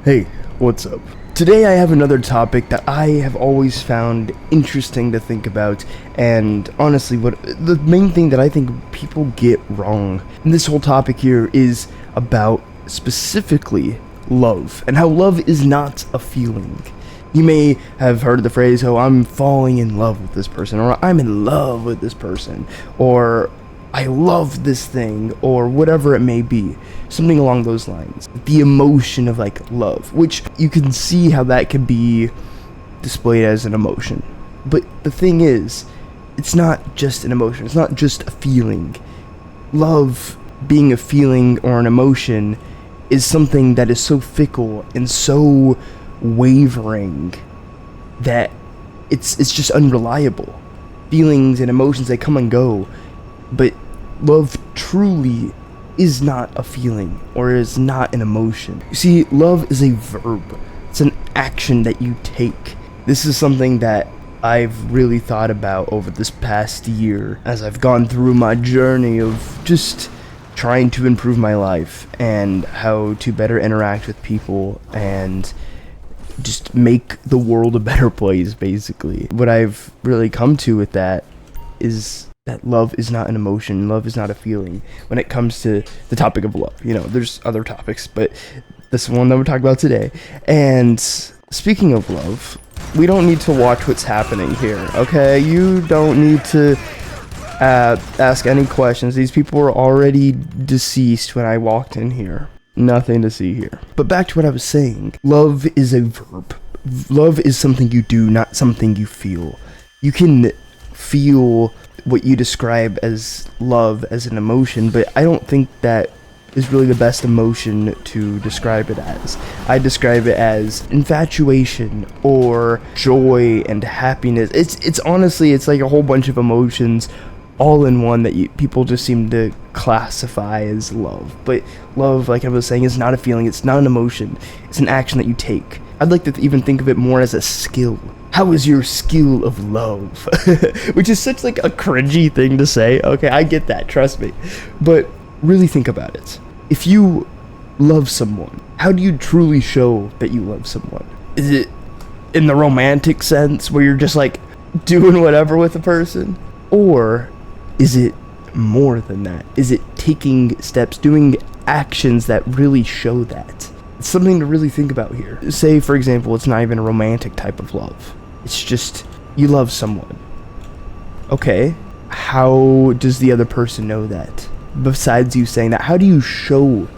Hey, what's up? Today I have another topic that I have always found interesting to think about, and honestly, what the main thing that I think people get wrong in this whole topic here is about specifically love, and how love is not a feeling. You may have heard the phrase, oh, I'm falling in love with this person, or I'm in love with this person, or I love this thing, or whatever it may be. Something along those lines. The emotion of like love, which you can see how that can be displayed as an emotion. But the thing is, it's not just an emotion, it's not just a feeling. Love being a feeling or an emotion is something that is so fickle and so wavering that it's just unreliable. Feelings and emotions, they come and go, but love truly is not a feeling or is not an emotion. You see, love is a verb. It's an action that you take. This is something that I've really thought about over this past year as I've gone through my journey of just trying to improve my life and how to better interact with people and just make the world a better place, basically. What I've really come to with that is that love is not an emotion, love is not a feeling when it comes to the topic of love. You know, there's other topics, but this one that we're talking about today. And speaking of love, we don't need to watch what's happening here, okay? You don't need to ask any questions. These people were already deceased when I walked in here. Nothing to see here. But back to what I was saying. Love is a verb. Love is something you do, not something you feel. You can feel what you describe as love as an emotion, but I don't think that is really the best emotion to describe it as. I describe it as infatuation or joy and happiness. It's honestly, it's like a whole bunch of emotions all in one that people just seem to classify as love. But love, like I was saying, is not a feeling, it's not an emotion, it's an action that you take. I'd like to even think of it more as a skill. How is your skill of love? Which is such like a cringy thing to say. Okay, I get that, trust me. But really think about it. If you love someone, how do you truly show that you love someone? Is it in the romantic sense where you're just like doing whatever with a person? Or is it more than that? Is it taking steps, doing actions that really show that? It's something to really think about here. Say, for example, it's not even a romantic type of love. It's just, you love someone. Okay, how does the other person know that? Besides you saying that, how do you show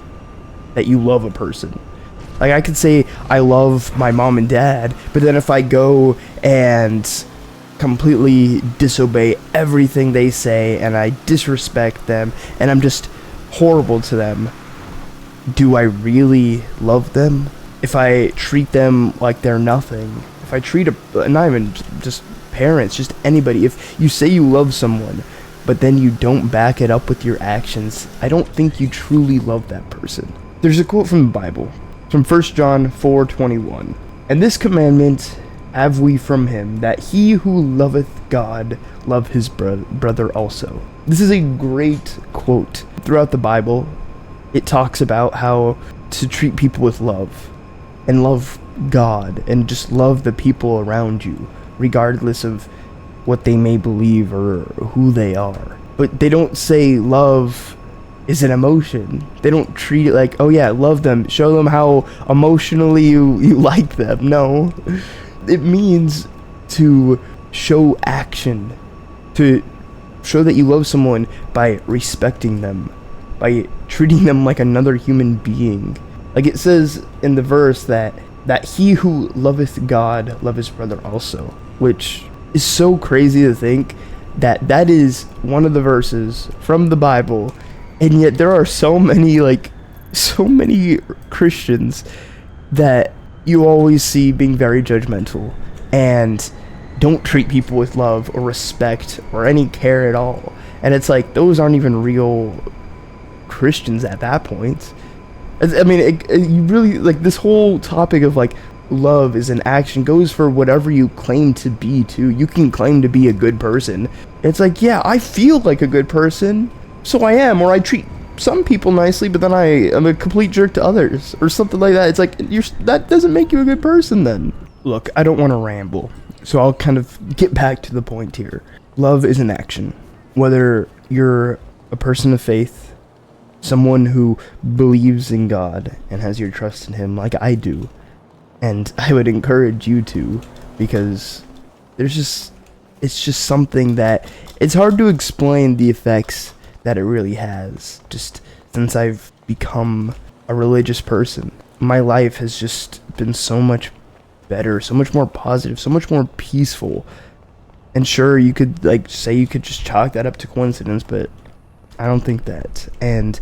that you love a person? Like, I could say, I love my mom and dad, but then if I go and completely disobey everything they say, and I disrespect them, and I'm just horrible to them, do I really love them? If I treat them like they're nothing, if I treat not even just parents, just anybody, if you say you love someone, but then you don't back it up with your actions, I don't think you truly love that person. There's a quote from the Bible, from 1 John 4:21. And this commandment have we from him, that he who loveth God love his brother also. This is a great quote. Throughout the Bible, it talks about how to treat people with love, and love God, and just love the people around you, regardless of what they may believe or who they are. But they don't say love is an emotion. They don't treat it like, oh yeah, love them, show them how emotionally you like them. No. It means to show action, to show that you love someone by respecting them, by treating them like another human being. Like it says in the verse that he who loveth God love his brother also, which is so crazy to think that is one of the verses from the Bible, and yet there are so many Christians that you always see being very judgmental and don't treat people with love or respect or any care at all. And it's like, those aren't even real Christians at that point. I mean, you really, like, this whole topic of like love is an action goes for whatever you claim to be too. You can claim to be a good person. It's like, yeah, I feel like a good person, so I am, or I treat some people nicely, but then I am a complete jerk to others, or something like that. It's like, that doesn't make you a good person then. Look, I don't want to ramble, so I'll kind of get back to the point here. Love is an action. Whether you're a person of faith, someone who believes in God and has your trust in Him like I do, and I would encourage you to, because it's just something that it's hard to explain the effects that it really has. Just since I've become a religious person, my life has just been so much better, so much more positive, so much more peaceful. And sure, you could say you could just chalk that up to coincidence, but I don't think that. And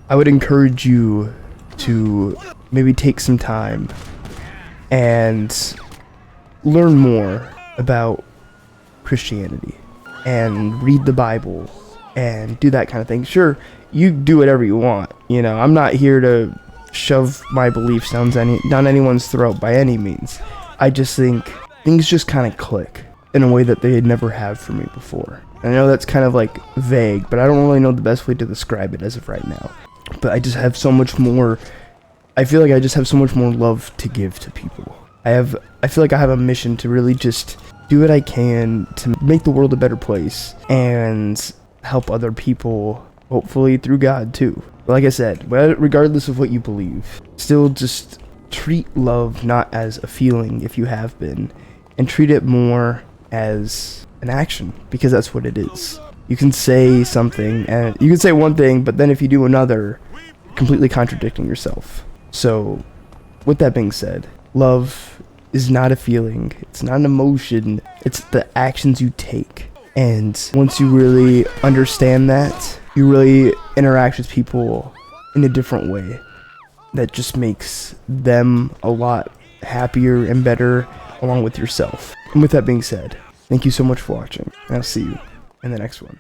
I would encourage you to maybe take some time and learn more about Christianity and read the Bible and do that kind of thing. Sure, you do whatever you want. I'm not here to shove my beliefs down anyone's throat by any means. I just think things just kind of click in a way that they never have for me before. And I know that's kind of vague, but I don't really know the best way to describe it as of right now. But I just have so much more. I feel like I just have so much more love to give to people. I feel like I have a mission to really just do what I can to make the world a better place and help other people, hopefully through God too. But like I said, regardless of what you believe, still just treat love not as a feeling if you have been, and treat it more as an action, because that's what it is. You can say something, and you can say one thing, but then if you do another, you're completely contradicting yourself. So, with that being said, love is not a feeling, it's not an emotion, it's the actions you take. And once you really understand that, you really interact with people in a different way that just makes them a lot happier and better, along with yourself. And with that being said, thank you so much for watching, and I'll see you in the next one.